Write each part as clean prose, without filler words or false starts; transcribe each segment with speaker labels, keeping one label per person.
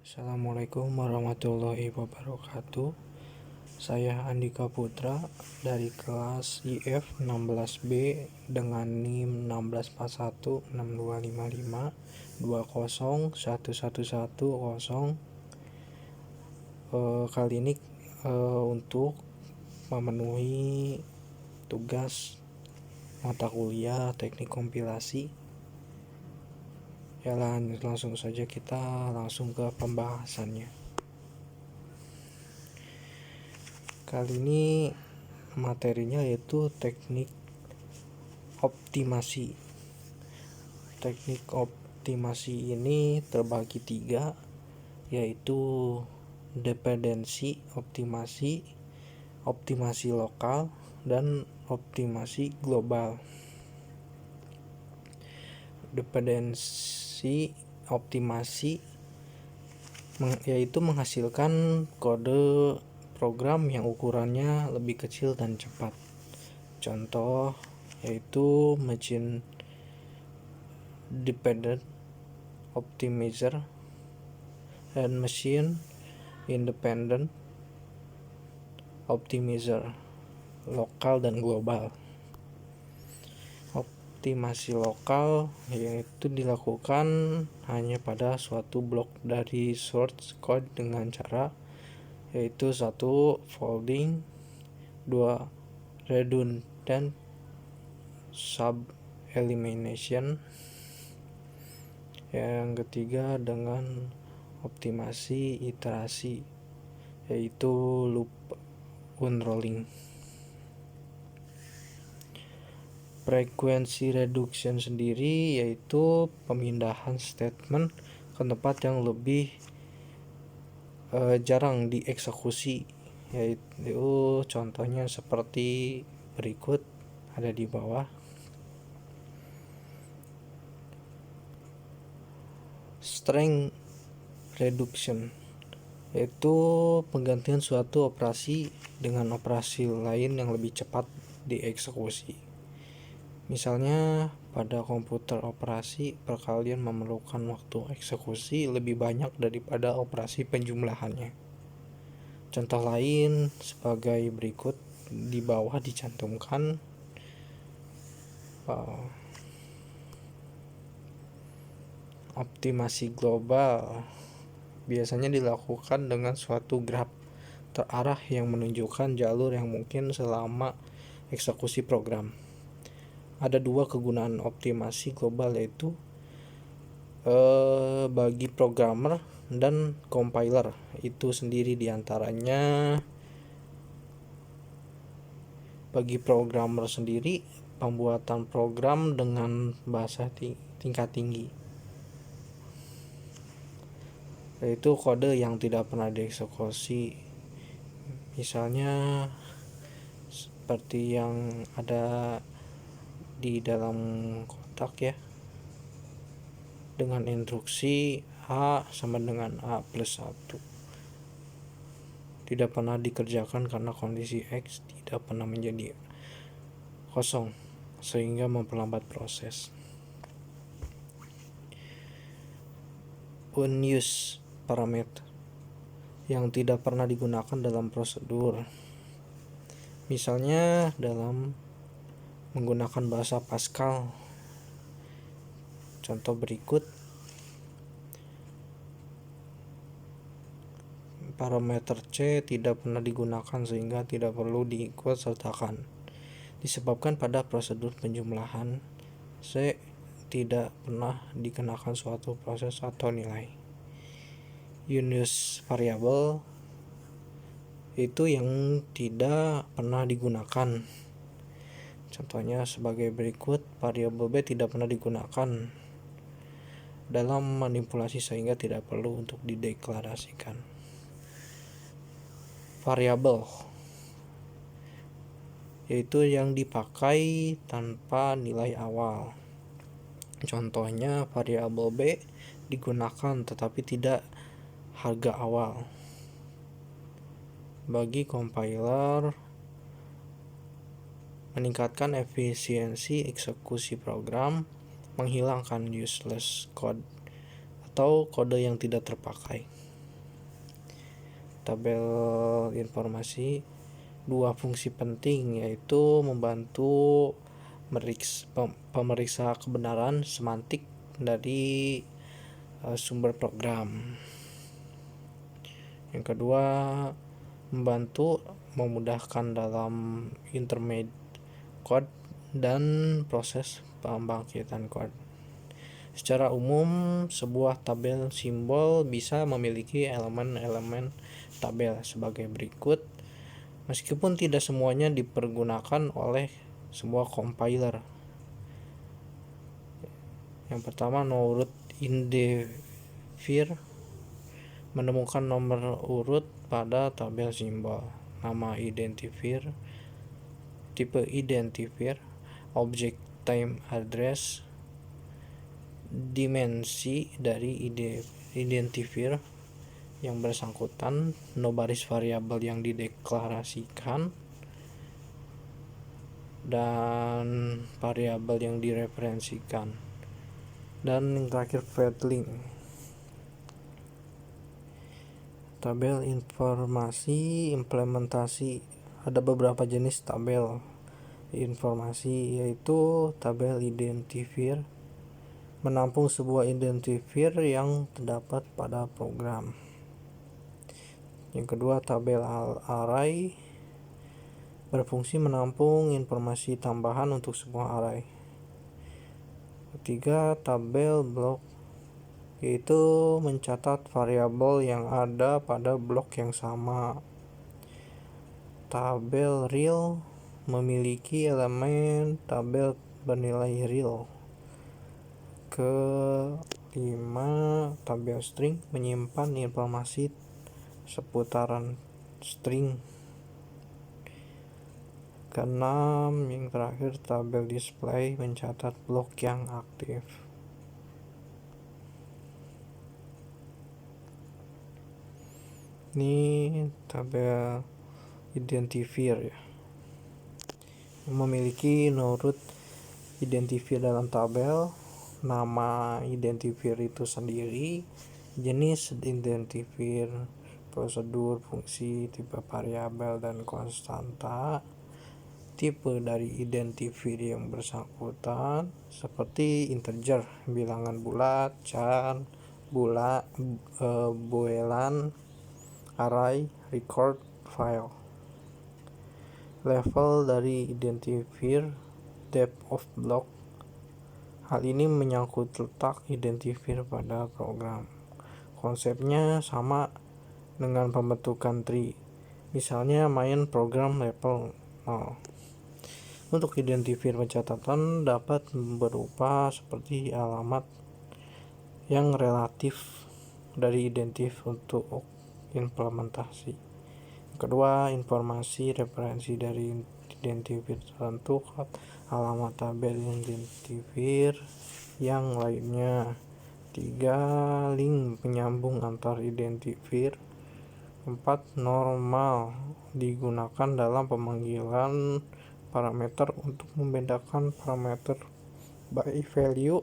Speaker 1: Assalamualaikum warahmatullahi wabarakatuh. Saya Andika Putra dari kelas IF 16B dengan NIM 16416255201110. Kali ini untuk memenuhi tugas mata kuliah teknik kompilasi. Ya, langsung saja kita langsung ke pembahasannya. Kali ini materinya yaitu teknik optimasi. Teknik optimasi ini terbagi 3, yaitu dependensi optimasi, optimasi lokal, dan optimasi global. Dependensi optimasi yaitu menghasilkan kode program yang ukurannya lebih kecil dan cepat. Contoh yaitu machine dependent optimizer dan machine independent optimizer, lokal dan global. Optimasi lokal yaitu dilakukan hanya pada suatu blok dari source code dengan cara yaitu 1. Folding, 2. Redundant sub elimination, yang ketiga dengan optimasi iterasi yaitu loop unrolling. Frekuensi reduction sendiri yaitu pemindahan statement ke tempat yang lebih jarang dieksekusi, yaitu contohnya seperti berikut, ada di bawah. Strength reduction yaitu penggantian suatu operasi dengan operasi lain yang lebih cepat dieksekusi. Misalnya pada komputer operasi perkalian memerlukan waktu eksekusi lebih banyak daripada operasi penjumlahannya. Contoh lain sebagai berikut, di bawah dicantumkan optimasi global biasanya dilakukan dengan suatu graf terarah yang menunjukkan jalur yang mungkin selama eksekusi program. Ada 2 kegunaan optimasi global, yaitu bagi programmer dan compiler. Itu sendiri diantaranya bagi programmer sendiri pembuatan program dengan bahasa tingkat tinggi, yaitu kode yang tidak pernah dieksekusi. Misalnya seperti yang ada di dalam kotak ya, dengan instruksi A sama dengan A plus 1 tidak pernah dikerjakan karena kondisi X tidak pernah menjadi kosong sehingga memperlambat proses. Unused parameter yang tidak pernah digunakan dalam prosedur, misalnya dalam menggunakan bahasa Pascal. Contoh berikut, parameter C tidak pernah digunakan sehingga tidak perlu diikut sertakan, disebabkan pada prosedur penjumlahan C tidak pernah dikenakan suatu proses atau nilai. Unused variable itu yang tidak pernah digunakan. Contohnya sebagai berikut, variabel B tidak pernah digunakan dalam manipulasi sehingga tidak perlu untuk dideklarasikan. Variabel yaitu yang dipakai tanpa nilai awal. Contohnya variabel B digunakan tetapi tidak harga awal. Bagi compiler, meningkatkan efisiensi eksekusi program, menghilangkan useless code atau kode yang tidak terpakai. tabel informasi dua fungsi penting, yaitu membantu pemeriksa kebenaran semantik dari sumber program. Yang kedua, membantu memudahkan dalam intermediate code dan proses pembangkitan code. Secara umum, sebuah tabel simbol bisa memiliki elemen-elemen tabel sebagai berikut, meskipun tidak semuanya dipergunakan oleh semua compiler. Yang pertama, no-root identifier menemukan nomor urut pada tabel simbol. Nama identifier, tipe identifier, object time address, dimensi dari identifier yang bersangkutan, no baris variabel yang dideklarasikan, dan variabel yang direferensikan, dan yang terakhir fed link. Tabel informasi implementasi. Ada beberapa jenis tabel informasi, yaitu tabel identifier menampung sebuah identifier yang terdapat pada program. Yang kedua, tabel array berfungsi menampung informasi tambahan untuk sebuah array. Ketiga, tabel blok, yaitu mencatat variabel yang ada pada blok yang sama. Tabel real memiliki elemen tabel bernilai real. Kelima, tabel string menyimpan informasi seputaran string. Keenam, yang terakhir, tabel display mencatat blok yang aktif. Ini tabel identifier ya, memiliki no-root identifier dalam tabel, nama identifier itu sendiri, jenis identifier, prosedur, fungsi, tipe variabel dan konstanta, tipe dari identifier yang bersangkutan seperti integer, bilangan bulat, char, boolean, array, record, file. Level dari identifier, depth of block. Hal ini menyangkut letak identifier pada program. Konsepnya sama dengan pembentukan tree. Misalnya main program level 0. Untuk identifier pencatatan dapat berupa seperti alamat yang relatif dari identif untuk implementasi. Kedua, informasi referensi dari identifier tertentu, alamat tabel identifier yang lainnya. 3, link penyambung antar identifier. 4, normal digunakan dalam pemanggilan parameter untuk membedakan parameter by value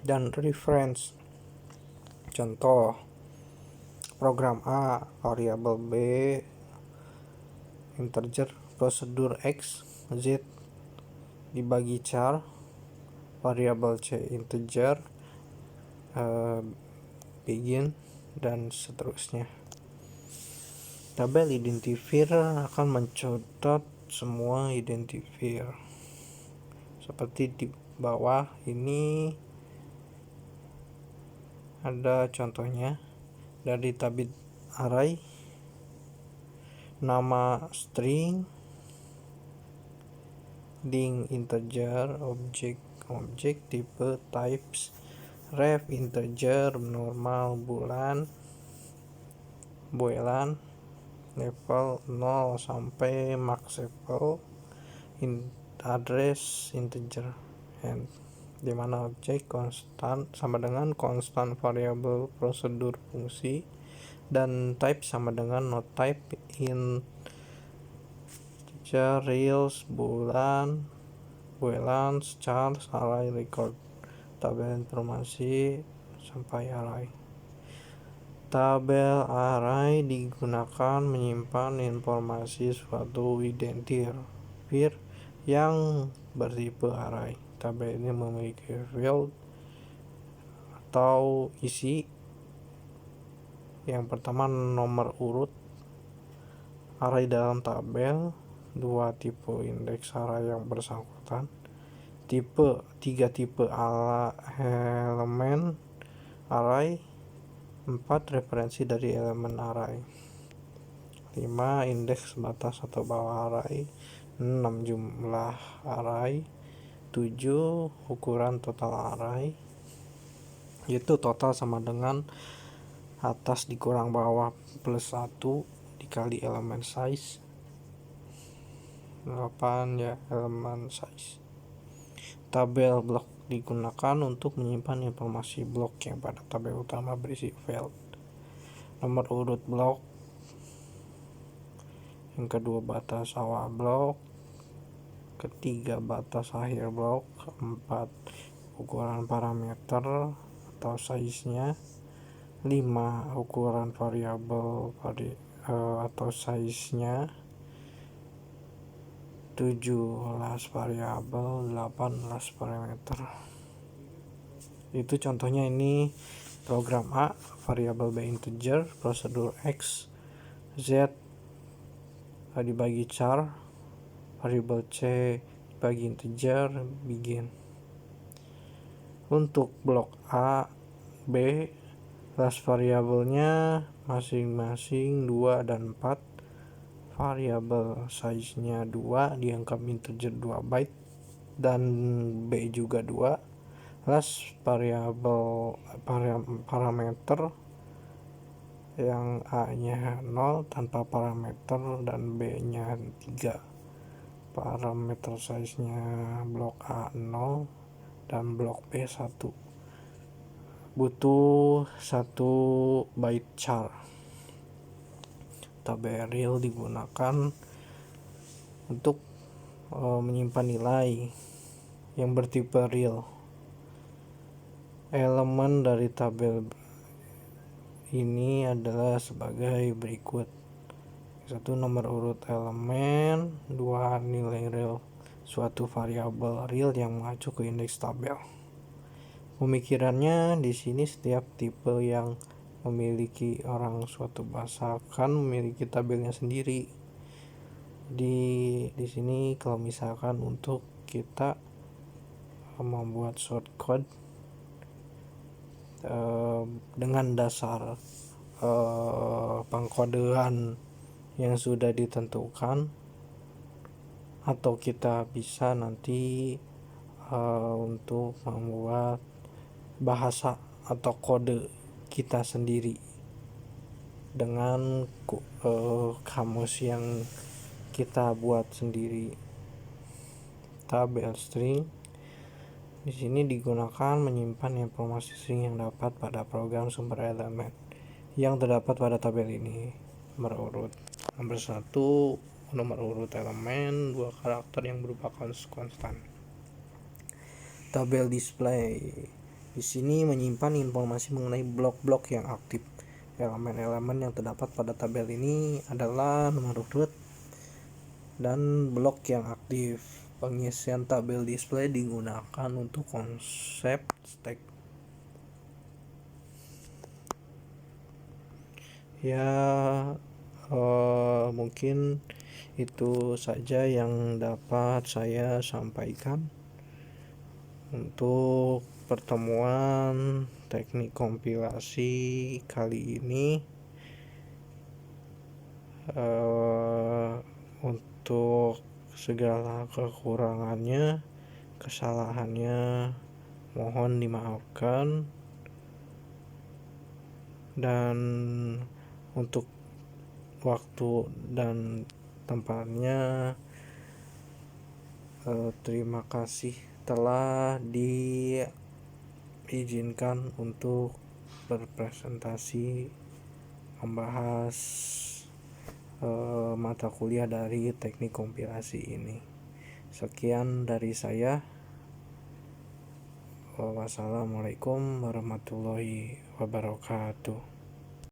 Speaker 1: dan reference. Contoh, program A, variabel B, integer, prosedur X, Z dibagi char, variabel C integer, begin, dan seterusnya. Tabel identifier akan mencatat semua identifier seperti di bawah ini ada contohnya. Dari tabel array, nama string, link integer, object tipe, types, ref integer, normal, boolean, level 0 sampai max level, address integer, and di mana objek konstan sama dengan konstan, variabel, prosedur, fungsi, dan type sama dengan not type, integer, reals, boolean, char, array, record. Tabel informasi sampai array. Tabel array digunakan menyimpan informasi suatu identifier yang bertipe array. Tabel ini memiliki field atau isi. Yang pertama, nomor urut array dalam tabel, 2 tipe indeks array yang bersangkutan, 3 tipe elemen array, 4 referensi dari elemen array, 5 indeks batas atau bawah array, 6 jumlah array, 7 ukuran total array, yaitu total sama dengan atas dikurang bawah plus 1 dikali elemen size, 8 ya elemen size. Tabel blok digunakan untuk menyimpan informasi blok yang pada tabel utama berisi field. Nomor urut blok, yang kedua batas awal blok, ketiga batas akhir blok, 4 ukuran parameter atau size-nya, 5 ukuran variabel atau size-nya, 17 variabel, 18 parameter. Itu contohnya ini program A, variabel B integer, prosedur X, Z dibagi char, variabel C dibagi integer, begin. Untuk blok A, B, kelas variabelnya masing-masing 2 dan 4, variabel size-nya 2, dianggap integer 2 byte, dan B juga 2, kelas variabel parameter yang A-nya 0 tanpa parameter dan B-nya 3. Parameter size-nya blok A 0 dan blok B 1. Butuh 1 byte char. Tabel real digunakan untuk menyimpan nilai yang bertipe real. Elemen dari tabel ini adalah sebagai berikut: 1 nomor urut elemen, 2 nilai real suatu variabel real yang mengacu ke indeks tabel. Pemikirannya di sini setiap tipe yang memiliki orang suatu bahasa akan memiliki tabelnya sendiri. Di sini kalau misalkan untuk kita membuat shortcode dengan dasar pengkodean yang sudah ditentukan, atau kita bisa nanti untuk membuat bahasa atau kode kita sendiri dengan kamus yang kita buat sendiri. Tabel string di sini digunakan menyimpan informasi string yang dapat pada program sumber elemen yang terdapat pada tabel ini. Nomor urut. Nomor 1 nomor urut elemen, 2 karakter yang berupa konstan. Tabel display di sini menyimpan informasi mengenai blok-blok yang aktif. Elemen-elemen yang terdapat pada tabel ini adalah nomor urut dan blok yang aktif. Pengisian tabel display digunakan untuk konsep stack. Ya, mungkin itu saja yang dapat saya sampaikan untuk pertemuan teknik kompilasi kali ini. Untuk segala kekurangannya, kesalahannya mohon dimaafkan, dan untuk waktu dan tempatnya terima kasih telah diizinkan untuk berpresentasi membahas mata kuliah dari teknik kompilasi ini. Sekian dari saya. Wassalamualaikum warahmatullahi wabarakatuh.